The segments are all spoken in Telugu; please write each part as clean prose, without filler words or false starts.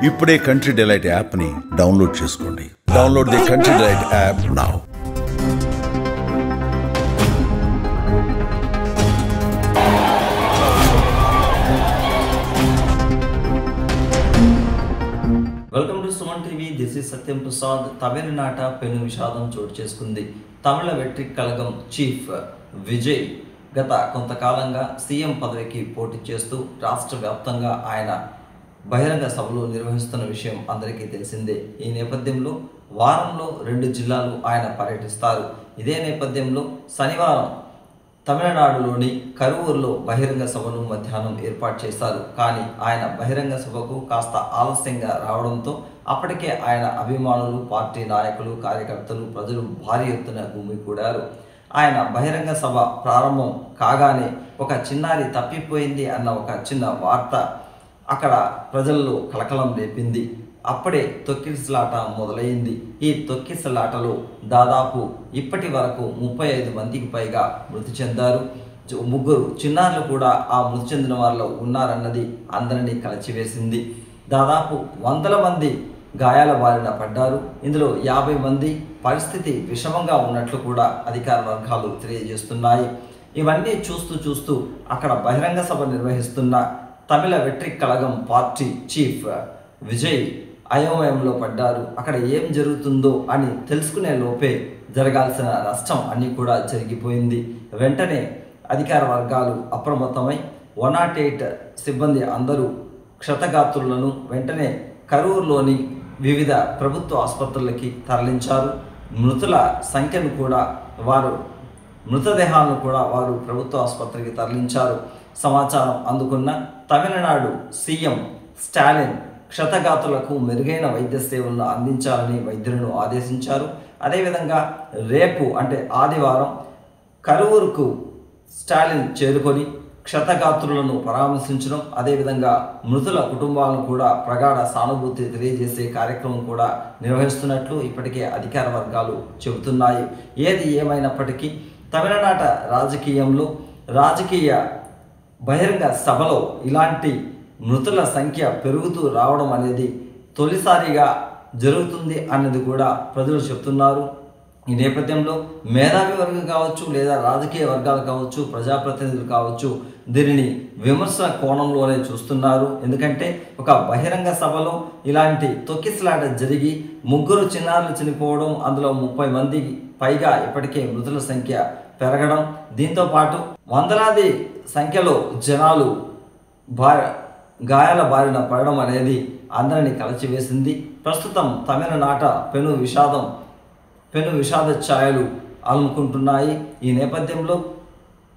ఇప్పుడే కంట్రీ డిలైట్ యాప్ని డౌన్లోడ్ చేసుకోండి. Download the Country Delight app now. Welcome to Suman TV. This is Satyam Prasad. తమిళనాట పెను విషాదం చోటు చేసుకుంది. తమిళ వెట్రి కళగం చీఫ్ విజయ్ గత కొంతకాలంగా సీఎం పదవికి పోటీ చేస్తూ రాష్ట్ర వ్యాప్తంగా ఆయన బహిరంగ సభలు నిర్వహిస్తున్న విషయం అందరికీ తెలిసిందే. ఈ నేపథ్యంలో వారంలో 2 జిల్లాలు ఆయన పర్యటిస్తారు. ఇదే నేపథ్యంలో శనివారం తమిళనాడులోని కరూరులో బహిరంగ సభను మధ్యాహ్నం ఏర్పాటు చేశారు. కానీ ఆయన బహిరంగ సభకు కాస్త ఆలస్యంగా రావడంతో అప్పటికే ఆయన అభిమానులు, పార్టీ నాయకులు, కార్యకర్తలు, ప్రజలు భారీ ఎత్తున గుమికూడారు. ఆయన బహిరంగ సభ ప్రారంభం కాగానే ఒక చిన్నారి తప్పిపోయింది అన్న ఒక చిన్న వార్త అక్కడ ప్రజల్లో కలకలం రేపింది. అప్పుడే తొక్కిసలాట మొదలైంది. ఈ తొక్కిసలాటలో దాదాపు ఇప్పటి వరకు 35 మందికి పైగా మృతి చెందారు. 3 చిన్నారులు కూడా ఆ మృతి చెందిన వారిలో ఉన్నారన్నది అందరినీ కలచివేసింది. దాదాపు 100 మంది గాయాల బారిన పడ్డారు. ఇందులో 50 మంది పరిస్థితి విషమంగా ఉన్నట్లు కూడా అధికార వర్గాలు తెలియజేస్తున్నాయి. ఇవన్నీ చూస్తూ అక్కడ బహిరంగ సభ నిర్వహిస్తున్న తమిళ వెట్రి కళగం పార్టీ చీఫ్ విజయ్ అయోమయంలో పడ్డారు. అక్కడ ఏం జరుగుతుందో అని తెలుసుకునే లోపే జరగాల్సిన నష్టం అన్నీ కూడా జరిగిపోయింది. వెంటనే అధికార వర్గాలు అప్రమత్తమై 108 సిబ్బంది అందరూ క్షతగాత్రులను వెంటనే కరూరులోని వివిధ ప్రభుత్వ ఆసుపత్రులకి తరలించారు. మృతదేహాలను కూడా వారు ప్రభుత్వ ఆసుపత్రికి తరలించారు. సమాచారం అందుకున్న తమిళనాడు సీఎం స్టాలిన్ క్షతగాత్రులకు మెరుగైన వైద్య సేవలను అందించాలని వైద్యులను ఆదేశించారు. అదేవిధంగా రేపు అంటే ఆదివారం కరూరుకు స్టాలిన్ చేరుకొని క్షతగాత్రులను పరామర్శించడం, అదేవిధంగా మృతుల కుటుంబాలను కూడా ప్రగాఢ సానుభూతి తెలియజేసే కార్యక్రమం కూడా నిర్వహిస్తున్నట్లు ఇప్పటికే అధికార వర్గాలు చెబుతున్నాయి. ఏది ఏమైనప్పటికీ తమిళనాట రాజకీయంలో రాజకీయ బహిరంగ సభలో ఇలాంటి మృతుల సంఖ్య పెరుగుతూ రావడం అనేది తొలిసారిగా జరుగుతుంది అన్నది కూడా ప్రజలు చెప్తున్నారు. ఈ నేపథ్యంలో మేధావి వర్గం కావచ్చు, లేదా రాజకీయ వర్గాలు కావచ్చు, ప్రజాప్రతినిధులు కావచ్చు, దీనిని విమర్శ కోణంలోనే చూస్తున్నారు. ఎందుకంటే ఒక బహిరంగ సభలో ఇలాంటి తొక్కిసలాట జరిగి 3 చిన్నారులు చనిపోవడం, అందులో 30 మందికి పైగా ఇప్పటికే మృతుల సంఖ్య పెరగడం, దీంతోపాటు వందలాది సంఖ్యలో జనాలు గాయాల బారిన పడడం అనేది అందరినీ కలచివేసింది. ప్రస్తుతం తమిళనాట పెను విషాద ఛాయలు అలుముకుంటున్నాయి. ఈ నేపథ్యంలో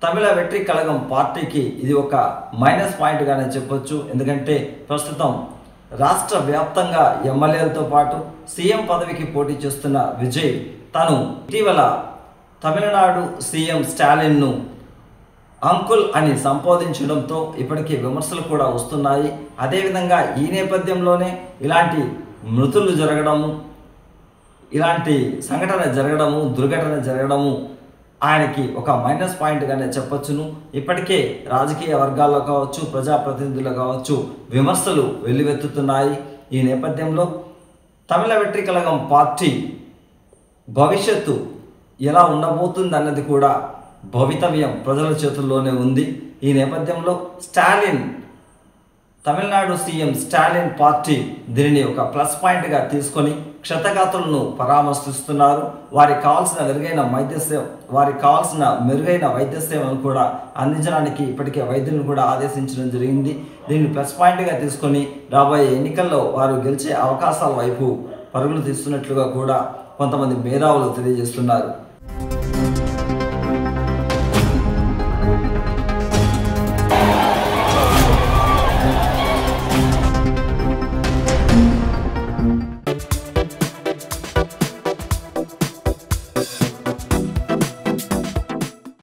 తమిళ వెట్రి కళగం పార్టీకి ఇది ఒక మైనస్ పాయింట్గానే చెప్పొచ్చు. ఎందుకంటే ప్రస్తుతం రాష్ట్ర వ్యాప్తంగా ఎమ్మెల్యేలతో పాటు సీఎం పదవికి పోటీ చేస్తున్న విజయ్ తను ఇటీవల తమిళనాడు సీఎం స్టాలిన్ను అంకుల్ అని సంబోధించడంతో ఇప్పటికీ విమర్శలు కూడా వస్తున్నాయి. అదేవిధంగా ఈ నేపథ్యంలోనే ఇలాంటి మృతులు జరగడము, ఇలాంటి సంఘటన జరగడము, దుర్ఘటన జరగడము ఆయనకి ఒక మైనస్ పాయింట్గానే చెప్పొచ్చును. ఇప్పటికే రాజకీయ వర్గాల్లో కావచ్చు, ప్రజాప్రతినిధులు కావచ్చు, విమర్శలు వెల్లువెత్తుతున్నాయి. ఈ నేపథ్యంలో తమిళ వెట్రి కళగం పార్టీ భవిష్యత్తు ఎలా ఉండబోతుంది అన్నది కూడా భవితవ్యం ప్రజల చేతుల్లోనే ఉంది. ఈ నేపథ్యంలో తమిళనాడు సీఎం స్టాలిన్ పార్టీ దీనిని ఒక ప్లస్ పాయింట్గా తీసుకొని క్షతగాత్రులను పరామర్శిస్తున్నారు. వారికి కావాల్సిన మెరుగైన వైద్య సేవలను కూడా అందించడానికి ఇప్పటికే వైద్యులను కూడా ఆదేశించడం జరిగింది. దీన్ని ప్లస్ పాయింట్గా తీసుకొని రాబోయే ఎన్నికల్లో వారు గెలిచే అవకాశాల వైపు పరుగులు తీస్తున్నట్లుగా కూడా కొంతమంది మేధావులు తెలియజేస్తున్నారు.